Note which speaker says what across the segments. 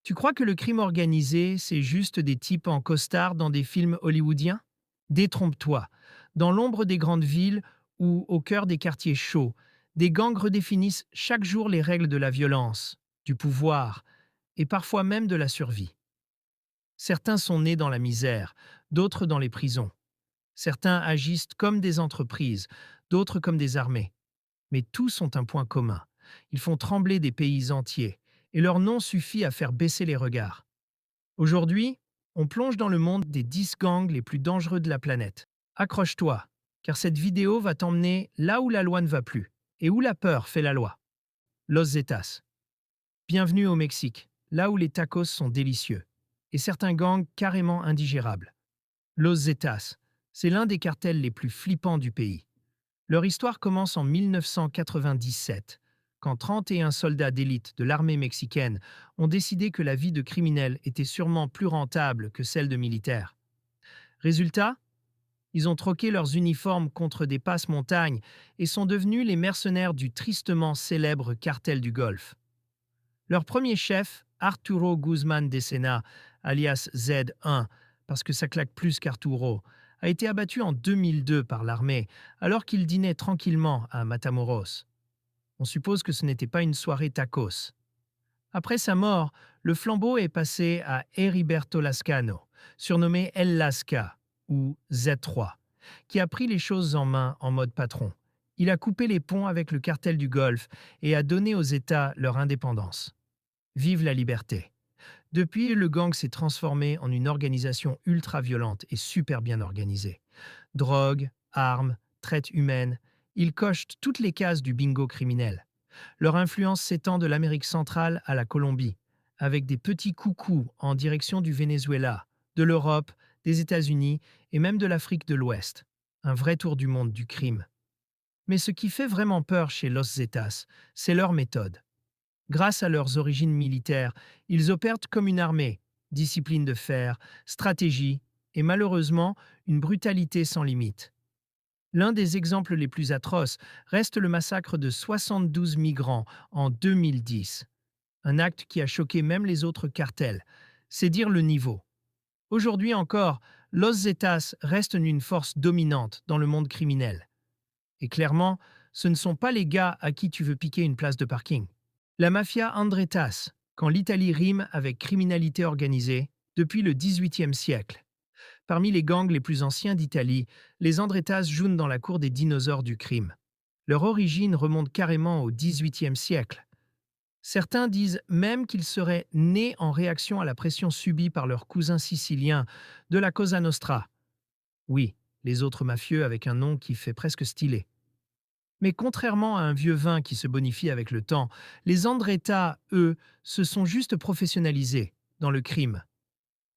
Speaker 1: Tu crois que le crime organisé, c'est juste des types en costard dans des films hollywoodiens? Détrompe-toi. Dans l'ombre des grandes villes ou au cœur des quartiers chauds, des gangs redéfinissent chaque jour les règles de la violence, du pouvoir et parfois même de la survie. Certains sont nés dans la misère, d'autres dans les prisons. Certains agissent comme des entreprises, d'autres comme des armées. Mais tous ont un point commun. Ils font trembler des pays entiers, et leur nom suffit à faire baisser les regards. Aujourd'hui, on plonge dans le monde des 10 gangs les plus dangereux de la planète. Accroche-toi, car cette vidéo va t'emmener là où la loi ne va plus, et où la peur fait la loi. Los Zetas. Bienvenue au Mexique, là où les tacos sont délicieux, et certains gangs carrément indigérables. Los Zetas, c'est l'un des cartels les plus flippants du pays. Leur histoire commence en 1997, quand 31 soldats d'élite de l'armée mexicaine ont décidé que la vie de criminel était sûrement plus rentable que celle de militaire. Résultat, ils ont troqué leurs uniformes contre des passe-montagnes et sont devenus les mercenaires du tristement célèbre cartel du Golfe. Leur premier chef, Arturo Guzmán de Sena, alias Z1, parce que ça claque plus qu'Arturo, a été abattu en 2002 par l'armée alors qu'il dînait tranquillement à Matamoros. On suppose que ce n'était pas une soirée tacos. Après sa mort, le flambeau est passé à Heriberto Lascano, surnommé El Lasca, ou Z3, qui a pris les choses en main en mode patron. Il a coupé les ponts avec le cartel du Golfe et a donné aux États leur indépendance. Vive la liberté. Depuis, le gang s'est transformé en une organisation ultra-violente et super bien organisée. Drogue, armes, traite humaine, ils cochent toutes les cases du bingo criminel. Leur influence s'étend de l'Amérique centrale à la Colombie, avec des petits coucous en direction du Venezuela, de l'Europe, des États-Unis et même de l'Afrique de l'Ouest. Un vrai tour du monde du crime. Mais ce qui fait vraiment peur chez Los Zetas, c'est leur méthode. Grâce à leurs origines militaires, ils opèrent comme une armée, discipline de fer, stratégie et malheureusement une brutalité sans limite. L'un des exemples les plus atroces reste le massacre de 72 migrants en 2010, un acte qui a choqué même les autres cartels. C'est dire le niveau. Aujourd'hui encore, Los Zetas reste une force dominante dans le monde criminel. Et clairement, ce ne sont pas les gars à qui tu veux piquer une place de parking. La mafia Andretas, quand l'Italie rime avec criminalité organisée, depuis le XVIIIe siècle. Parmi les gangs les plus anciens d'Italie, les Andretas jouent dans la cour des dinosaures du crime. Leur origine remonte carrément au XVIIIe siècle. Certains disent même qu'ils seraient nés en réaction à la pression subie par leurs cousins siciliens de la Cosa Nostra. Oui, les autres mafieux avec un nom qui fait presque stylé. Mais contrairement à un vieux vin qui se bonifie avec le temps, les Andretta, eux, se sont juste professionnalisés dans le crime.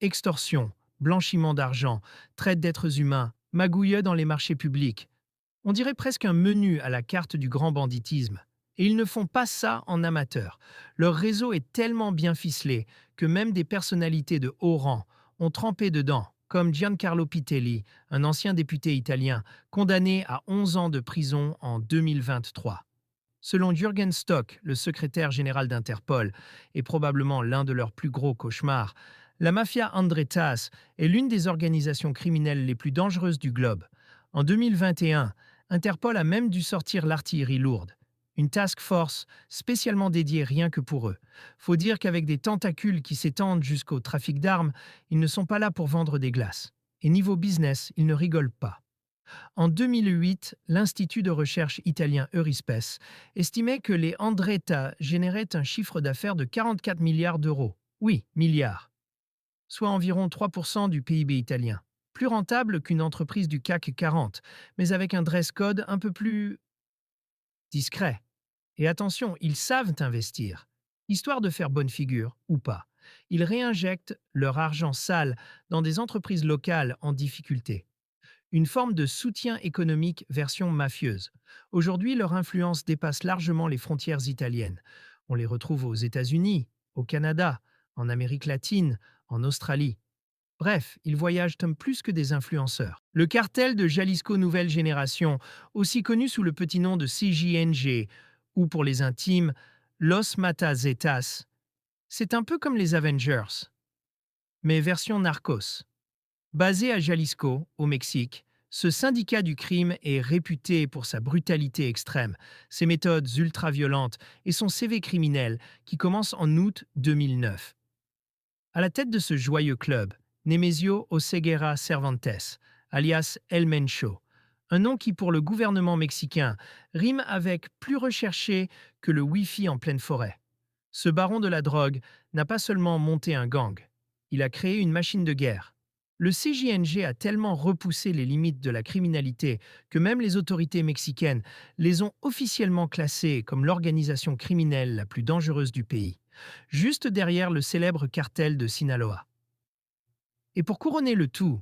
Speaker 1: Extorsion, blanchiment d'argent, traite d'êtres humains, magouille dans les marchés publics. On dirait presque un menu à la carte du grand banditisme. Et ils ne font pas ça en amateur. Leur réseau est tellement bien ficelé que même des personnalités de haut rang ont trempé dedans, comme Giancarlo Pitelli, un ancien député italien, condamné à 11 ans de prison en 2023. Selon Jürgen Stock, le secrétaire général d'Interpol, et probablement l'un de leurs plus gros cauchemars, la mafia Andretas est l'une des organisations criminelles les plus dangereuses du globe. En 2021, Interpol a même dû sortir l'artillerie lourde, une task force spécialement dédiée rien que pour eux. Faut dire qu'avec des tentacules qui s'étendent jusqu'au trafic d'armes, ils ne sont pas là pour vendre des glaces. Et niveau business, ils ne rigolent pas. En 2008, l'Institut de recherche italien Eurispes estimait que les Andretta généraient un chiffre d'affaires de 44 milliards d'euros. Oui, milliards. Soit environ 3% du PIB italien. Plus rentable qu'une entreprise du CAC 40, mais avec un dress code un peu plus discret. Et attention, ils savent investir, histoire de faire bonne figure ou pas. Ils réinjectent leur argent sale dans des entreprises locales en difficulté. Une forme de soutien économique version mafieuse. Aujourd'hui, leur influence dépasse largement les frontières italiennes. On les retrouve aux États-Unis, au Canada, en Amérique latine, en Australie. Bref, ils voyagent comme plus que des influenceurs. Le cartel de Jalisco Nouvelle Génération, aussi connu sous le petit nom de CJNG, ou pour les intimes, Los Matazetas, C'est un peu comme les Avengers, mais version narcos. Basé à Jalisco, au Mexique, ce syndicat du crime est réputé pour sa brutalité extrême, ses méthodes ultra-violentes et son CV criminel qui commence en août 2009. À la tête de ce joyeux club, Nemesio Oseguera Cervantes, alias El Mencho, un nom qui pour le gouvernement mexicain rime avec plus recherché que le Wi-Fi en pleine forêt. Ce baron de la drogue n'a pas seulement monté un gang, il a créé une machine de guerre. Le CJNG a tellement repoussé les limites de la criminalité que même les autorités mexicaines les ont officiellement classés comme l'organisation criminelle la plus dangereuse du pays, juste derrière le célèbre cartel de Sinaloa. Et pour couronner le tout,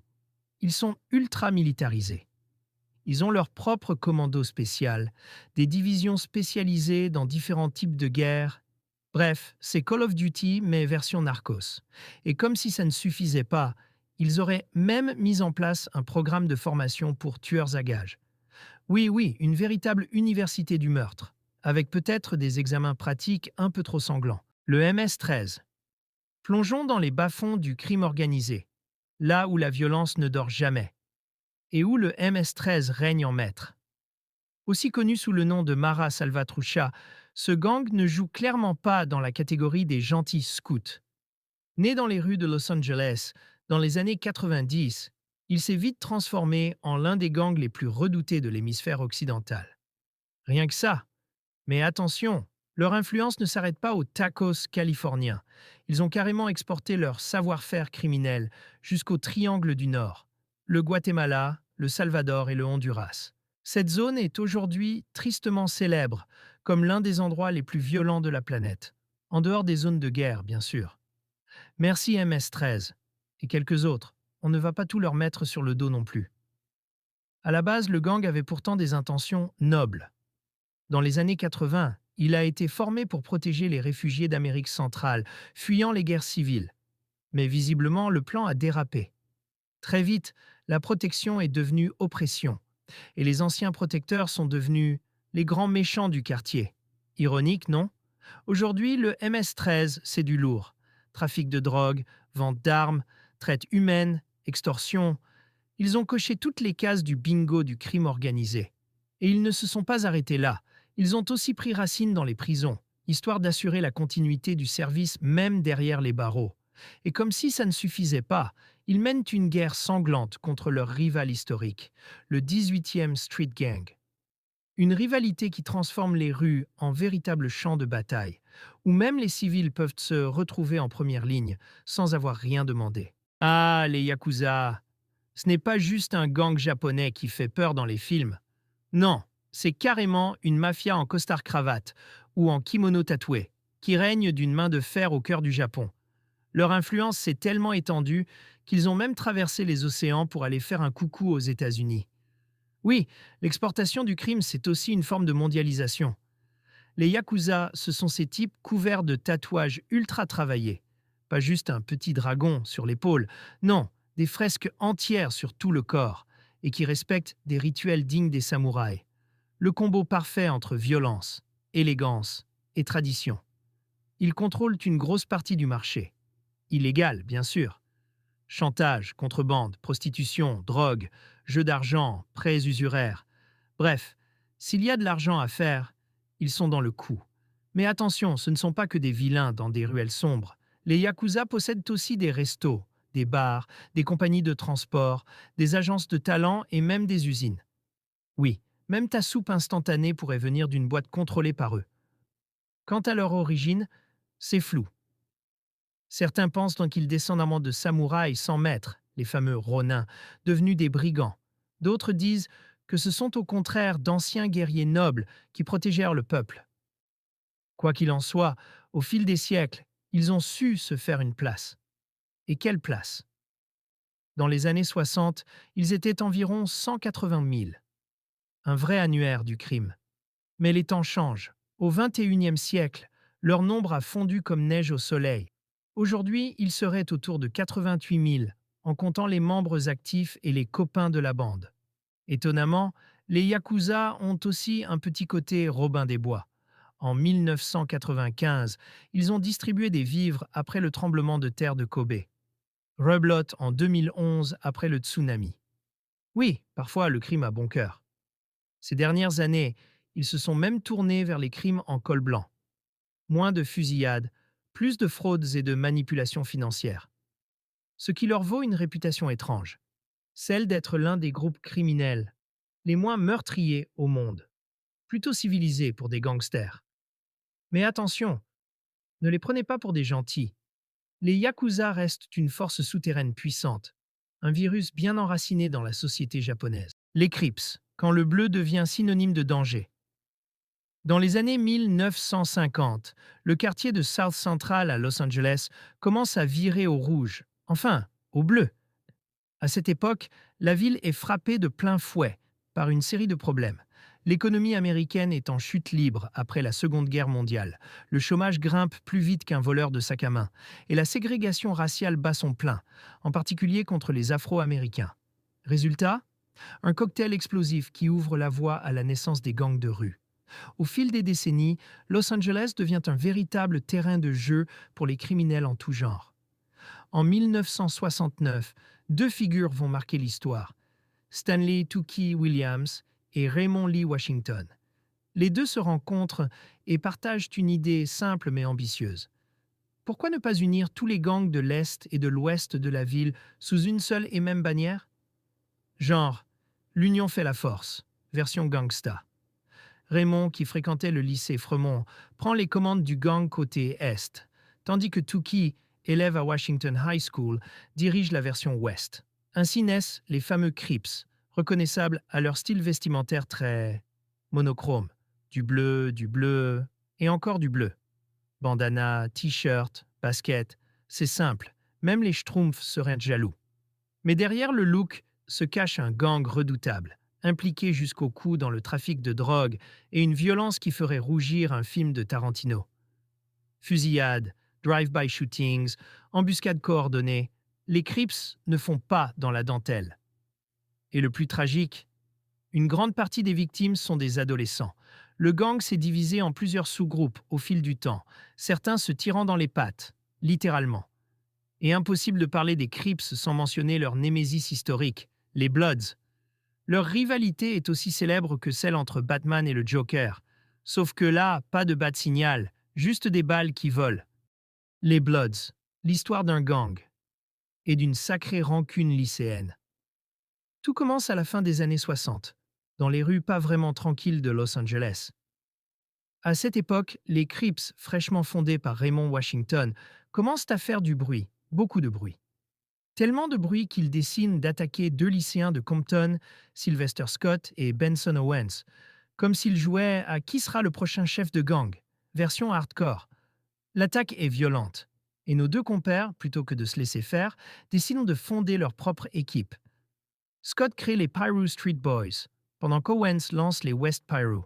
Speaker 1: ils sont ultra militarisés. Ils ont leur propre commando spécial, des divisions spécialisées dans différents types de guerres. Bref, c'est Call of Duty mais version narcos. Et comme si ça ne suffisait pas, ils auraient même mis en place un programme de formation pour tueurs à gages. Oui, oui, une véritable université du meurtre, avec peut-être des examens pratiques un peu trop sanglants. Le MS-13. Plongeons dans les bas-fonds du crime organisé, là où la violence ne dort jamais, et où le MS-13 règne en maître. Aussi connu sous le nom de Mara Salvatrucha, ce gang ne joue clairement pas dans la catégorie des gentils scouts. Né dans les rues de Los Angeles dans les années 90, il s'est vite transformé en l'un des gangs les plus redoutés de l'hémisphère occidental. Rien que ça. Mais attention, leur influence ne s'arrête pas aux tacos californiens. Ils ont carrément exporté leur savoir-faire criminel jusqu'au triangle du Nord, le Guatemala, le Salvador et le Honduras. Cette zone est aujourd'hui tristement célèbre comme l'un des endroits les plus violents de la planète, en dehors des zones de guerre, bien sûr. Merci MS-13 et quelques autres. On ne va pas tout leur mettre sur le dos non plus. À la base, le gang avait pourtant des intentions nobles. Dans les années 80, il a été formé pour protéger les réfugiés d'Amérique centrale, fuyant les guerres civiles. Mais visiblement, le plan a dérapé. Très vite, la protection est devenue oppression, et les anciens protecteurs sont devenus les grands méchants du quartier. Ironique, non? Aujourd'hui, le MS-13, c'est du lourd. Trafic de drogue, vente d'armes, traite humaine, extorsion. Ils ont coché toutes les cases du bingo du crime organisé. Et ils ne se sont pas arrêtés là. Ils ont aussi pris racine dans les prisons, histoire d'assurer la continuité du service même derrière les barreaux. Et comme si ça ne suffisait pas, ils mènent une guerre sanglante contre leur rival historique, le 18e Street Gang. Une rivalité qui transforme les rues en véritables champs de bataille, où même les civils peuvent se retrouver en première ligne sans avoir rien demandé. Ah, les Yakuza! Ce n'est pas juste un gang japonais qui fait peur dans les films. Non, c'est carrément une mafia en costard-cravate ou en kimono tatoué, qui règne d'une main de fer au cœur du Japon. Leur influence s'est tellement étendue qu'ils ont même traversé les océans pour aller faire un coucou aux États-Unis. Oui, l'exportation du crime, c'est aussi une forme de mondialisation. Les Yakuza, ce sont ces types couverts de tatouages ultra travaillés. Pas juste un petit dragon sur l'épaule, non, des fresques entières sur tout le corps, et qui respectent des rituels dignes des samouraïs. Le combo parfait entre violence, élégance et tradition. Ils contrôlent une grosse partie du marché. Illégal, bien sûr. Chantage, contrebande, prostitution, drogue, jeux d'argent, prêts usuraires. Bref, s'il y a de l'argent à faire, ils sont dans le coup. Mais attention, ce ne sont pas que des vilains dans des ruelles sombres. Les Yakuza possèdent aussi des restos, des bars, des compagnies de transport, des agences de talent et même des usines. Oui, même ta soupe instantanée pourrait venir d'une boîte contrôlée par eux. Quant à leur origine, c'est flou. Certains pensent donc qu'ils descendent amants de samouraïs sans maître, les fameux ronins, devenus des brigands. D'autres disent que ce sont au contraire d'anciens guerriers nobles qui protégèrent le peuple. Quoi qu'il en soit, au fil des siècles, ils ont su se faire une place. Et quelle place? Dans les années 60, ils étaient environ 180 000. Un vrai annuaire du crime. Mais les temps changent. Au XXIe siècle, leur nombre a fondu comme neige au soleil. Aujourd'hui, ils seraient autour de 88 000, en comptant les membres actifs et les copains de la bande. Étonnamment, les Yakuza ont aussi un petit côté Robin des Bois. En 1995, ils ont distribué des vivres après le tremblement de terre de Kobe. Rebelote en 2011 après le tsunami. Oui, parfois le crime a bon cœur. Ces dernières années, ils se sont même tournés vers les crimes en col blanc. Moins de fusillades, plus de fraudes et de manipulations financières. Ce qui leur vaut une réputation étrange, celle d'être l'un des groupes criminels les moins meurtriers au monde, plutôt civilisés pour des gangsters. Mais attention, ne les prenez pas pour des gentils. Les Yakuza restent une force souterraine puissante, un virus bien enraciné dans la société japonaise. Les Crips, quand le bleu devient synonyme de danger. Dans les années 1950, le quartier de South Central à Los Angeles commence à virer au rouge, enfin, au bleu. À cette époque, la ville est frappée de plein fouet par une série de problèmes. L'économie américaine est en chute libre après la Seconde Guerre mondiale. Le chômage grimpe plus vite qu'un voleur de sac à main. Et la ségrégation raciale bat son plein, en particulier contre les Afro-Américains. Résultat, un cocktail explosif qui ouvre la voie à la naissance des gangs de rue. Au fil des décennies, Los Angeles devient un véritable terrain de jeu pour les criminels en tout genre. En 1969, deux figures vont marquer l'histoire. Stanley Tookie Williams et Raymond Lee Washington. Les deux se rencontrent et partagent une idée simple mais ambitieuse. Pourquoi ne pas unir tous les gangs de l'Est et de l'Ouest de la ville sous une seule et même bannière? Genre, l'union fait la force, version gangsta. Raymond, qui fréquentait le lycée Fremont, prend les commandes du gang côté Est, tandis que Tookie, élève à Washington High School, dirige la version Ouest. Ainsi naissent les fameux Crips, reconnaissables à leur style vestimentaire très monochrome. Du bleu et encore du bleu. Bandana, t-shirt, basket, c'est simple, même les schtroumpfs seraient jaloux. Mais derrière le look se cache un gang redoutable, impliqué jusqu'au cou dans le trafic de drogue et une violence qui ferait rougir un film de Tarantino. Fusillades, drive-by shootings, embuscades coordonnées, les Crips ne font pas dans la dentelle. Et le plus tragique, une grande partie des victimes sont des adolescents. Le gang s'est divisé en plusieurs sous-groupes au fil du temps, certains se tirant dans les pattes, littéralement. Et impossible de parler des Crips sans mentionner leur némésis historique, les Bloods. Leur rivalité est aussi célèbre que celle entre Batman et le Joker. Sauf que là, pas de bat signal, juste des balles qui volent. Les Bloods, l'histoire d'un gang et d'une sacrée rancune lycéenne. Tout commence à la fin des années 60, dans les rues pas vraiment tranquilles de Los Angeles. À cette époque, les Crips, fraîchement fondés par Raymond Washington, commencent à faire du bruit, beaucoup de bruit. Tellement de bruit qu'ils décident d'attaquer deux lycéens de Compton, Sylvester Scott et Benson Owens, comme s'ils jouaient à qui sera le prochain chef de gang, version hardcore. L'attaque est violente, et nos deux compères, plutôt que de se laisser faire, décident de fonder leur propre équipe. Scott crée les Piru Street Boys, pendant qu'Owens lance les West Piru.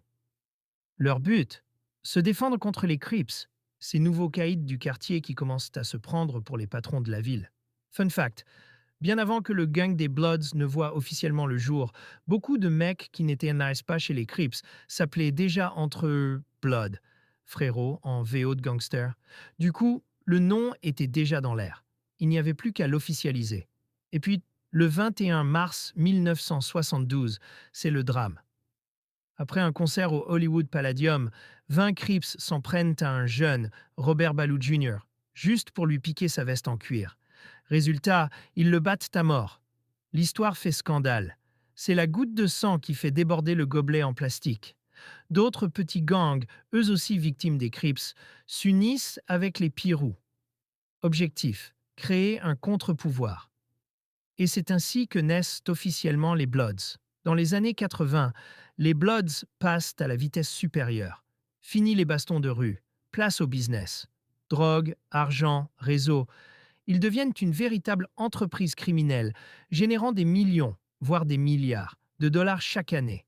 Speaker 1: Leur but? Se défendre contre les Crips, ces nouveaux caïds du quartier qui commencent à se prendre pour les patrons de la ville. Fun fact, bien avant que le gang des Bloods ne voit officiellement le jour, beaucoup de mecs qui n'étaient pas chez les Crips s'appelaient déjà entre eux Blood, frérot en VO de gangster. Du coup, le nom était déjà dans l'air. Il n'y avait plus qu'à l'officialiser. Et puis, le 21 mars 1972, c'est le drame. Après un concert au Hollywood Palladium, 20 Crips s'en prennent à un jeune, Robert Ballou Jr., juste pour lui piquer sa veste en cuir. Résultat, ils le battent à mort. L'histoire fait scandale. C'est la goutte de sang qui fait déborder le gobelet en plastique. D'autres petits gangs, eux aussi victimes des Crips, s'unissent avec les Pirous. Objectif, créer un contre-pouvoir. Et c'est ainsi que naissent officiellement les Bloods. Dans les années 80, les Bloods passent à la vitesse supérieure. Fini les bastons de rue, place au business. Drogue, argent, réseau. Ils deviennent une véritable entreprise criminelle, générant des millions, voire des milliards, de dollars chaque année.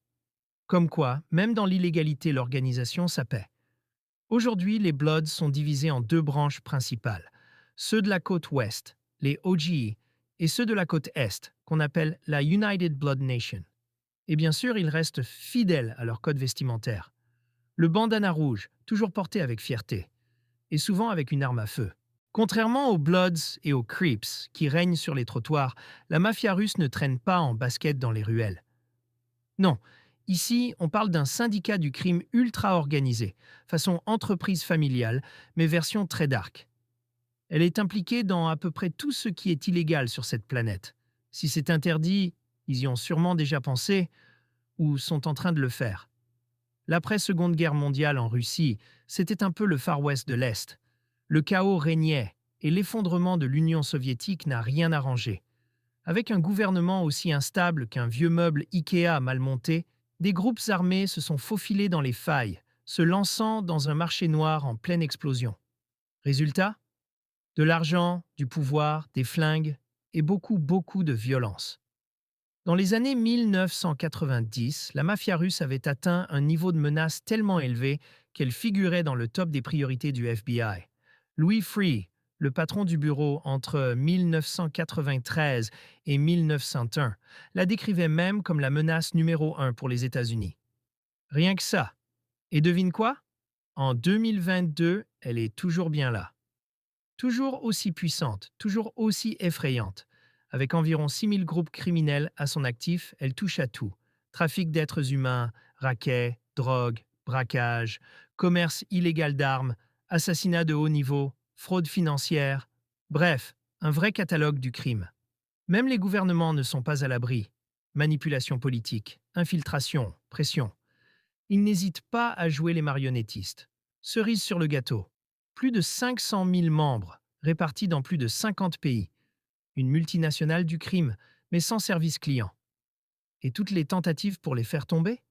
Speaker 1: Comme quoi, même dans l'illégalité, l'organisation ça paie. Aujourd'hui, les Bloods sont divisés en deux branches principales. Ceux de la côte ouest, les OGE, et ceux de la côte est, qu'on appelle la United Blood Nation. Et bien sûr, ils restent fidèles à leur code vestimentaire. Le bandana rouge, toujours porté avec fierté, et souvent avec une arme à feu. Contrairement aux Bloods et aux Crips qui règnent sur les trottoirs, la mafia russe ne traîne pas en basket dans les ruelles. Non, ici on parle d'un syndicat du crime ultra organisé, façon entreprise familiale, mais version très dark. Elle est impliquée dans à peu près tout ce qui est illégal sur cette planète. Si c'est interdit, ils y ont sûrement déjà pensé ou sont en train de le faire. L'après-Seconde Guerre mondiale en Russie, c'était un peu le Far West de l'Est. Le chaos régnait et l'effondrement de l'Union soviétique n'a rien arrangé. Avec un gouvernement aussi instable qu'un vieux meuble Ikea mal monté, des groupes armés se sont faufilés dans les failles, se lançant dans un marché noir en pleine explosion. Résultat? De l'argent, du pouvoir, des flingues et beaucoup de violence. Dans les années 1990, la mafia russe avait atteint un niveau de menace tellement élevé qu'elle figurait dans le top des priorités du FBI. Louis Freeh, le patron du bureau entre 1993 et 1901, la décrivait même comme la menace numéro 1 pour les États-Unis. Rien que ça. Et devine quoi? En 2022, elle est toujours bien là. Toujours aussi puissante, toujours aussi effrayante. Avec environ 6000 groupes criminels à son actif, elle touche à tout. Trafic d'êtres humains, raquets, drogue, braquage, commerce illégal d'armes, assassinat de haut niveau, fraude financière. Bref, un vrai catalogue du crime. Même les gouvernements ne sont pas à l'abri. Manipulation politique, infiltration, pression. Ils n'hésitent pas à jouer les marionnettistes. Cerise sur le gâteau. Plus de 500 000 membres, répartis dans plus de 50 pays. Une multinationale du crime, mais sans service client. Et toutes les tentatives pour les faire tomber?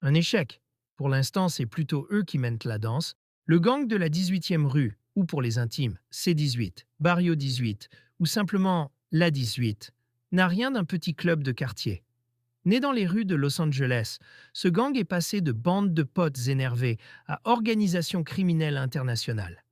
Speaker 1: Un échec. Pour l'instant, c'est plutôt eux qui mènent la danse. Le gang de la 18e rue, ou pour les intimes, C18, Barrio 18, ou simplement la 18, n'a rien d'un petit club de quartier. Né dans les rues de Los Angeles, ce gang est passé de bande de potes énervés à organisation criminelle internationale.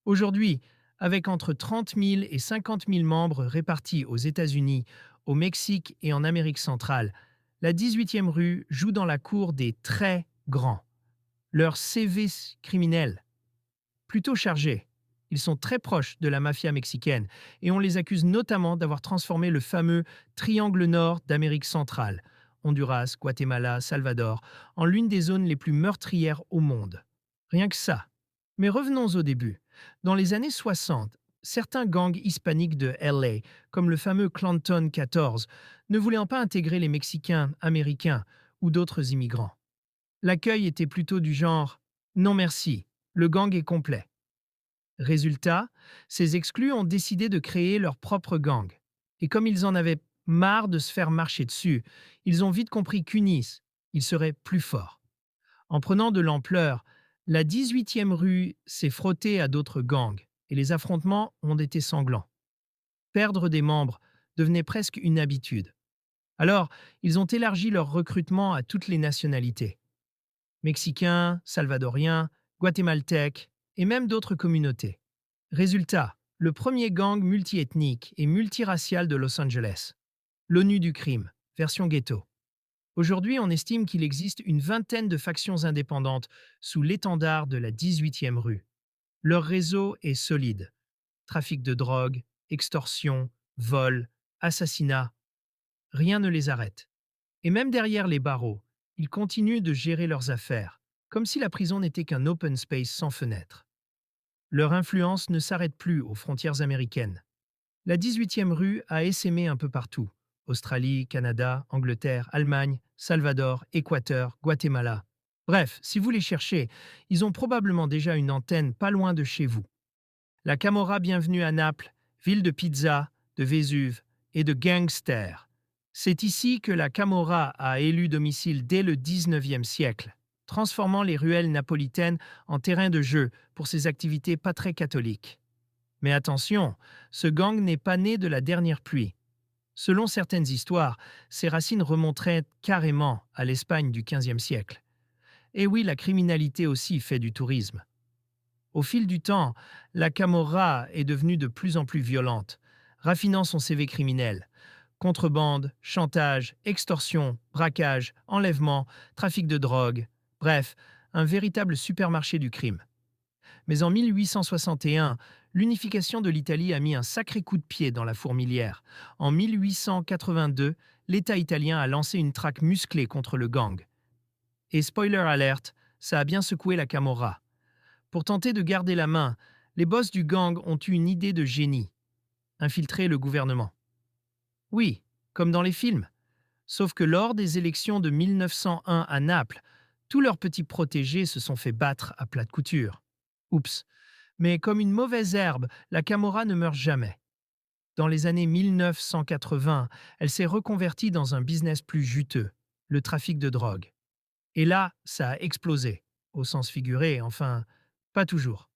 Speaker 1: Aujourd'hui, avec entre 30 000 et 50 000 membres répartis aux États-Unis, au Mexique et en Amérique centrale, la 18e rue joue dans la cour des très grands. Leur CV criminel, plutôt chargé. Ils sont très proches de la mafia mexicaine et on les accuse notamment d'avoir transformé le fameux triangle nord d'Amérique centrale, Honduras, Guatemala, Salvador, en l'une des zones les plus meurtrières au monde. Rien que ça. Mais revenons au début. Dans les années 60, certains gangs hispaniques de LA, comme le fameux Clanton 14, ne voulaient pas intégrer les Mexicains, Américains ou d'autres immigrants. L'accueil était plutôt du genre « non merci, le gang est complet ». Résultat, ces exclus ont décidé de créer leur propre gang. Et comme ils en avaient marre de se faire marcher dessus, ils ont vite compris qu'unis, ils seraient plus forts. En prenant de l'ampleur, la 18e rue s'est frottée à d'autres gangs et les affrontements ont été sanglants. Perdre des membres devenait presque une habitude. Alors, ils ont élargi leur recrutement à toutes les nationalités. Mexicains, salvadoriens, guatémaltèques et même d'autres communautés. Résultat, le premier gang multiethnique et multiracial de Los Angeles. L'ONU du crime, version ghetto. Aujourd'hui, on estime qu'il existe une vingtaine de factions indépendantes sous l'étendard de la 18e rue. Leur réseau est solide. Trafic de drogue, extorsion, vol, assassinat. Rien ne les arrête. Et même derrière les barreaux, ils continuent de gérer leurs affaires, comme si la prison n'était qu'un open space sans fenêtre. Leur influence ne s'arrête plus aux frontières américaines. La 18e rue a essaimé un peu partout. Australie, Canada, Angleterre, Allemagne, Salvador, Équateur, Guatemala. Bref, si vous les cherchez, ils ont probablement déjà une antenne pas loin de chez vous. La Camorra bienvenue à Naples, ville de pizza, de Vésuve et de gangsters. C'est ici que la Camorra a élu domicile dès le 19e siècle, transformant les ruelles napolitaines en terrain de jeu pour ses activités pas très catholiques. Mais attention, ce gang n'est pas né de la dernière pluie. Selon certaines histoires, ses racines remonteraient carrément à l'Espagne du XVe siècle. Et oui, la criminalité aussi fait du tourisme. Au fil du temps, la Camorra est devenue de plus en plus violente, raffinant son CV criminel. Contrebande, chantage, extorsion, braquage, enlèvement, trafic de drogue. Bref, un véritable supermarché du crime. Mais en 1861, l'unification de l'Italie a mis un sacré coup de pied dans la fourmilière. En 1882, l'État italien a lancé une traque musclée contre le gang. Et spoiler alert, ça a bien secoué la Camorra. Pour tenter de garder la main, les boss du gang ont eu une idée de génie: infiltrer le gouvernement. Oui, comme dans les films. Sauf que lors des élections de 1901 à Naples, tous leurs petits protégés se sont fait battre à plat de couture. Oups. Mais comme une mauvaise herbe, la Camorra ne meurt jamais. Dans les années 1980, elle s'est reconvertie dans un business plus juteux, le trafic de drogue. Et là, ça a explosé, au sens figuré, enfin, pas toujours.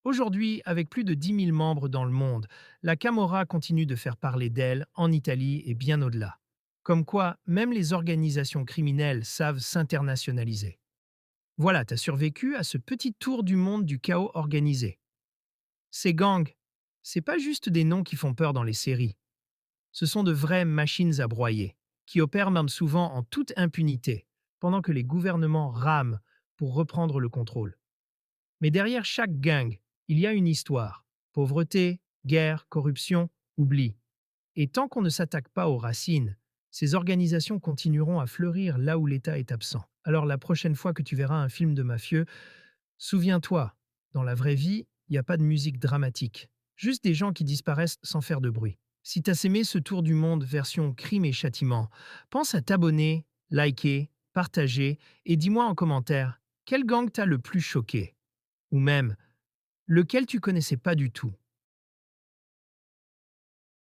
Speaker 1: Aujourd'hui, avec plus de 10 000 membres dans le monde, la Camorra continue de faire parler d'elle en Italie et bien au-delà. Comme quoi, même les organisations criminelles savent s'internationaliser. Voilà, t'as survécu à ce petit tour du monde du chaos organisé. Ces gangs, c'est pas juste des noms qui font peur dans les séries. Ce sont de vraies machines à broyer, qui opèrent même souvent en toute impunité, pendant que les gouvernements rament pour reprendre le contrôle. Mais derrière chaque gang, il y a une histoire. Pauvreté, guerre, corruption, oubli. Et tant qu'on ne s'attaque pas aux racines, ces organisations continueront à fleurir là où l'État est absent. Alors la prochaine fois que tu verras un film de mafieux, souviens-toi, dans la vraie vie, il n'y a pas de musique dramatique. Juste des gens qui disparaissent sans faire de bruit. Si t'as aimé ce tour du monde version crime et châtiment, pense à t'abonner, liker, partager et dis-moi en commentaire quel gang t'a le plus choqué. Ou même, lequel tu connaissais pas du tout.